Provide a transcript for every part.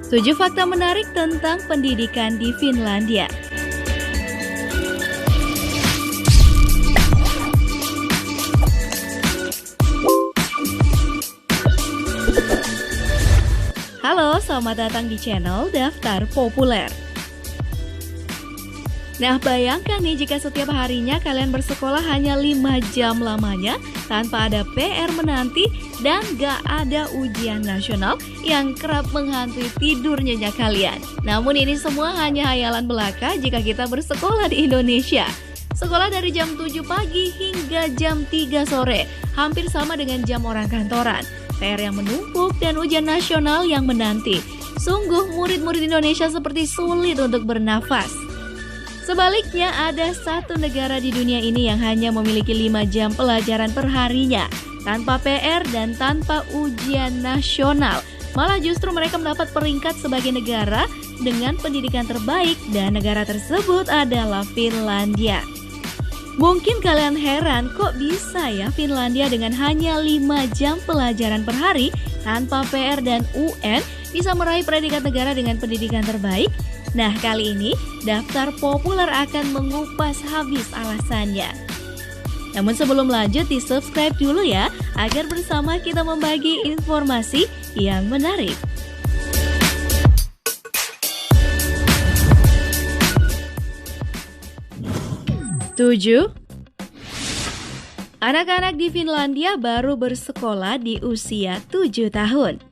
7 fakta menarik tentang pendidikan di Finlandia. Halo, selamat datang di channel Daftar Populer. Nah, bayangkan nih jika setiap harinya kalian bersekolah hanya 5 jam lamanya tanpa ada PR menanti dan gak ada ujian nasional yang kerap menghantui tidur nyenyak kalian. Namun ini semua hanya hayalan belaka jika kita bersekolah di Indonesia. Sekolah dari jam 7 pagi hingga jam 3 sore, hampir sama dengan jam orang kantoran. PR yang menumpuk dan ujian nasional yang menanti. Sungguh murid-murid Indonesia seperti sulit untuk bernafas. Sebaliknya, ada satu negara di dunia ini yang hanya memiliki 5 jam pelajaran per harinya, tanpa PR dan tanpa ujian nasional. Malah justru mereka mendapat peringkat sebagai negara dengan pendidikan terbaik, dan negara tersebut adalah Finlandia. Mungkin kalian heran, kok bisa ya Finlandia dengan hanya 5 jam pelajaran per hari, tanpa PR dan UN, bisa meraih predikat negara dengan pendidikan terbaik? Nah, kali ini Daftar Populer akan mengupas habis alasannya. Namun sebelum lanjut, di-subscribe dulu ya, agar bersama kita membagi informasi yang menarik. Tujuh, anak-anak di Finlandia baru bersekolah di usia 7 tahun.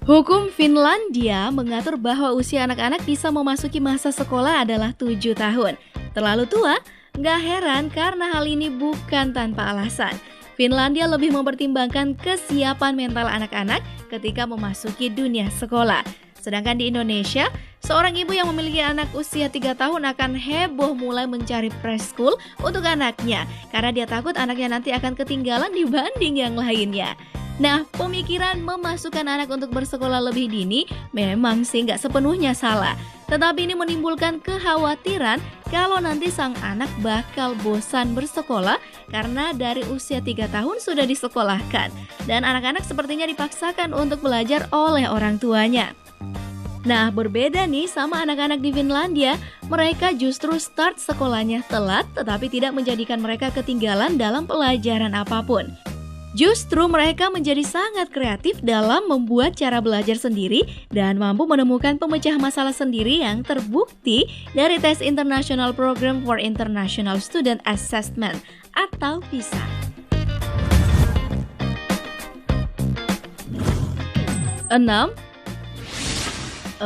Hukum Finlandia mengatur bahwa usia anak-anak bisa memasuki masa sekolah adalah 7 tahun. Terlalu tua? Nggak heran karena hal ini bukan tanpa alasan. Finlandia lebih mempertimbangkan kesiapan mental anak-anak ketika memasuki dunia sekolah. Sedangkan di Indonesia, seorang ibu yang memiliki anak usia 3 tahun akan heboh mulai mencari preschool untuk anaknya karena dia takut anaknya nanti akan ketinggalan dibanding yang lainnya. Nah, pemikiran memasukkan anak untuk bersekolah lebih dini memang sih nggak sepenuhnya salah. Tetapi ini menimbulkan kekhawatiran kalau nanti sang anak bakal bosan bersekolah karena dari usia 3 tahun sudah disekolahkan. Dan anak-anak sepertinya dipaksakan untuk belajar oleh orang tuanya. Nah, berbeda nih sama anak-anak di Finlandia, mereka justru start sekolahnya telat tetapi tidak menjadikan mereka ketinggalan dalam pelajaran apapun. Justru mereka menjadi sangat kreatif dalam membuat cara belajar sendiri dan mampu menemukan pemecah masalah sendiri yang terbukti dari tes International Program for International Student Assessment atau PISA. 6. 45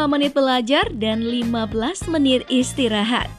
menit belajar dan 15 menit istirahat.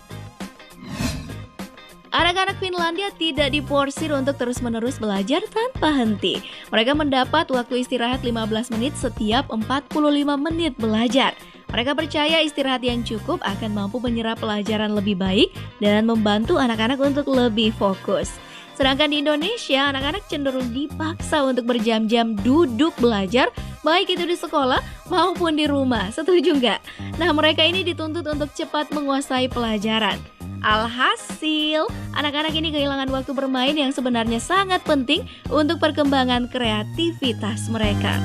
Anak-anak Finlandia tidak diporsir untuk terus-menerus belajar tanpa henti. Mereka mendapat waktu istirahat 15 menit setiap 45 menit belajar. Mereka percaya istirahat yang cukup akan mampu menyerap pelajaran lebih baik dan membantu anak-anak untuk lebih fokus. Sedangkan di Indonesia, anak-anak cenderung dipaksa untuk berjam-jam duduk belajar, baik itu di sekolah maupun di rumah. Setuju nggak? Nah, mereka ini dituntut untuk cepat menguasai pelajaran. Alhasil, anak-anak ini kehilangan waktu bermain yang sebenarnya sangat penting untuk perkembangan kreativitas mereka.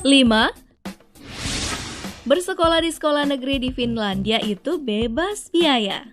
5. Bersekolah di sekolah negeri di Finlandia itu bebas biaya.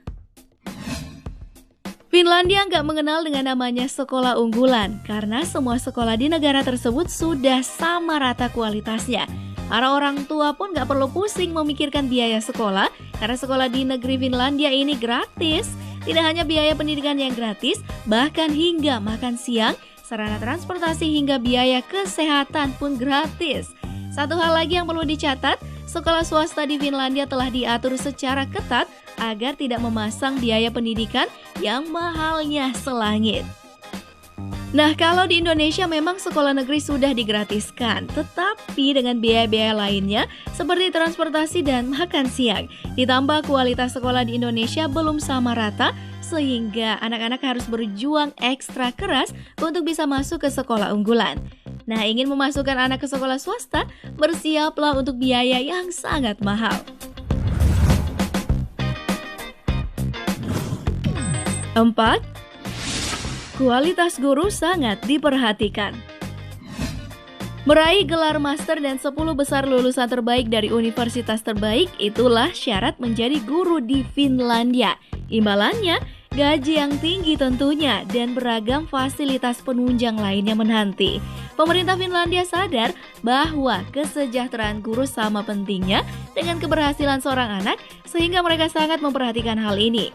Finlandia nggak mengenal dengan namanya sekolah unggulan karena semua sekolah di negara tersebut sudah sama rata kualitasnya. Para orang tua pun gak perlu pusing memikirkan biaya sekolah karena sekolah di negeri Finlandia ini gratis. Tidak hanya biaya pendidikan yang gratis, bahkan hingga makan siang, sarana transportasi hingga biaya kesehatan pun gratis. Satu hal lagi yang perlu dicatat, sekolah swasta di Finlandia telah diatur secara ketat agar tidak memasang biaya pendidikan yang mahalnya selangit. Nah, kalau di Indonesia memang sekolah negeri sudah digratiskan, tetapi dengan biaya-biaya lainnya seperti transportasi dan makan siang. Ditambah kualitas sekolah di Indonesia belum sama rata, sehingga anak-anak harus berjuang ekstra keras untuk bisa masuk ke sekolah unggulan. Nah, ingin memasukkan anak ke sekolah swasta, bersiaplah untuk biaya yang sangat mahal. 4. Kualitas guru sangat diperhatikan. Meraih gelar master dan 10 besar lulusan terbaik dari universitas terbaik itulah syarat menjadi guru di Finlandia. Imbalannya, gaji yang tinggi tentunya dan beragam fasilitas penunjang lainnya menanti. Pemerintah Finlandia sadar bahwa kesejahteraan guru sama pentingnya dengan keberhasilan seorang anak sehingga mereka sangat memperhatikan hal ini.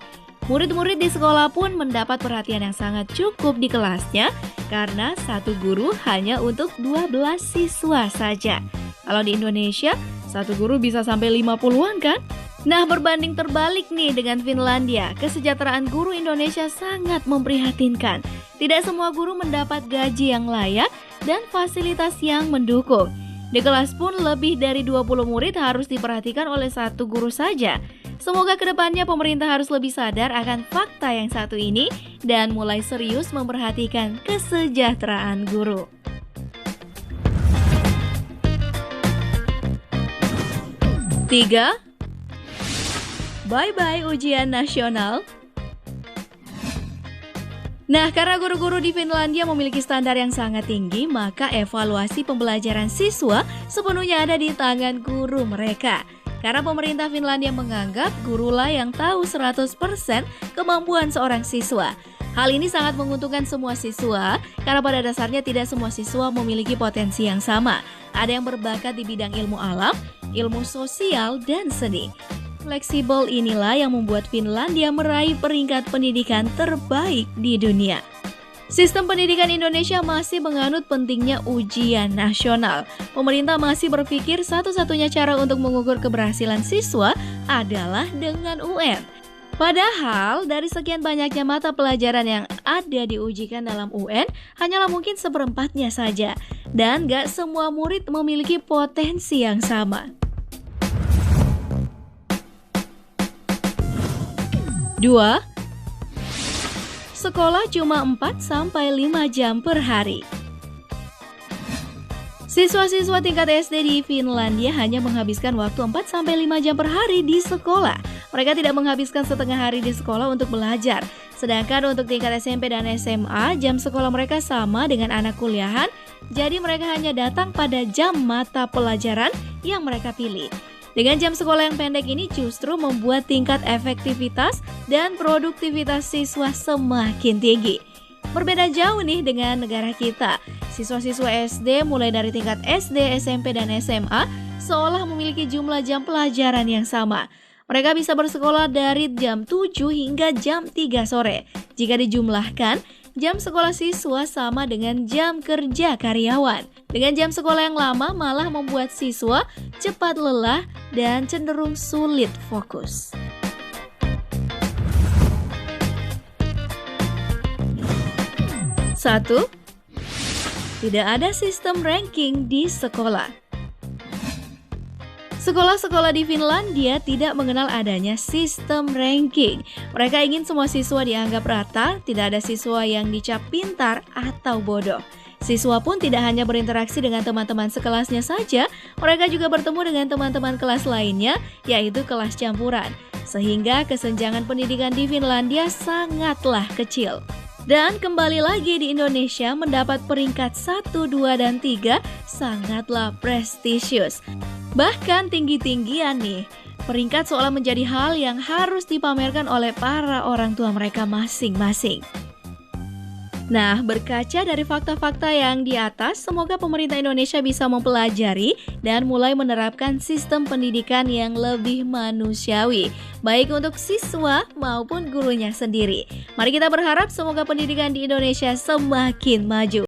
Murid-murid di sekolah pun mendapat perhatian yang sangat cukup di kelasnya karena satu guru hanya untuk 12 siswa saja. Kalau di Indonesia, satu guru bisa sampai 50-an kan? Nah, berbanding terbalik nih dengan Finlandia, kesejahteraan guru Indonesia sangat memprihatinkan. Tidak semua guru mendapat gaji yang layak dan fasilitas yang mendukung. Di kelas pun lebih dari 20 murid harus diperhatikan oleh satu guru saja. Semoga kedepannya pemerintah harus lebih sadar akan fakta yang satu ini dan mulai serius memperhatikan kesejahteraan guru. 3. Bye-bye ujian nasional. Nah, karena guru-guru di Finlandia memiliki standar yang sangat tinggi, maka evaluasi pembelajaran siswa sepenuhnya ada di tangan guru mereka. Karena pemerintah Finlandia menganggap gurulah yang tahu 100% kemampuan seorang siswa. Hal ini sangat menguntungkan semua siswa, karena pada dasarnya tidak semua siswa memiliki potensi yang sama. Ada yang berbakat di bidang ilmu alam, ilmu sosial, dan seni. Fleksibel inilah yang membuat Finlandia meraih peringkat pendidikan terbaik di dunia. Sistem pendidikan Indonesia masih menganut pentingnya ujian nasional. Pemerintah masih berpikir satu-satunya cara untuk mengukur keberhasilan siswa adalah dengan UN. Padahal dari sekian banyaknya mata pelajaran yang ada diujikan dalam UN, hanyalah mungkin seperempatnya saja. Dan gak semua murid memiliki potensi yang sama. 2. Sekolah cuma 4-5 jam per hari. Siswa-siswa tingkat SD di Finlandia hanya menghabiskan waktu 4-5 jam per hari di sekolah. Mereka tidak menghabiskan setengah hari di sekolah untuk belajar. Sedangkan untuk tingkat SMP dan SMA, jam sekolah mereka sama dengan anak kuliahan. Jadi mereka hanya datang pada jam mata pelajaran yang mereka pilih. Dengan jam sekolah yang pendek ini justru membuat tingkat efektivitas dan produktivitas siswa semakin tinggi. Berbeda jauh nih dengan negara kita. Siswa-siswa SD mulai dari tingkat SD, SMP, dan SMA seolah memiliki jumlah jam pelajaran yang sama. Mereka bisa bersekolah dari jam 7 hingga jam 3 sore. Jika dijumlahkan, jam sekolah siswa sama dengan jam kerja karyawan. Dengan jam sekolah yang lama malah membuat siswa cepat lelah dan cenderung sulit fokus. 1. Tidak ada sistem ranking di sekolah. Sekolah-sekolah di Finlandia tidak mengenal adanya sistem ranking. Mereka ingin semua siswa dianggap rata, tidak ada siswa yang dicap pintar atau bodoh. Siswa pun tidak hanya berinteraksi dengan teman-teman sekelasnya saja, mereka juga bertemu dengan teman-teman kelas lainnya, yaitu kelas campuran. Sehingga kesenjangan pendidikan di Finlandia sangatlah kecil. Dan kembali lagi di Indonesia mendapat peringkat 1, 2, dan 3 sangatlah prestisius. Bahkan tinggi-tinggian nih, peringkat seolah menjadi hal yang harus dipamerkan oleh para orang tua mereka masing-masing. Nah, berkaca dari fakta-fakta yang di atas, semoga pemerintah Indonesia bisa mempelajari dan mulai menerapkan sistem pendidikan yang lebih manusiawi, baik untuk siswa maupun gurunya sendiri. Mari kita berharap semoga pendidikan di Indonesia semakin maju.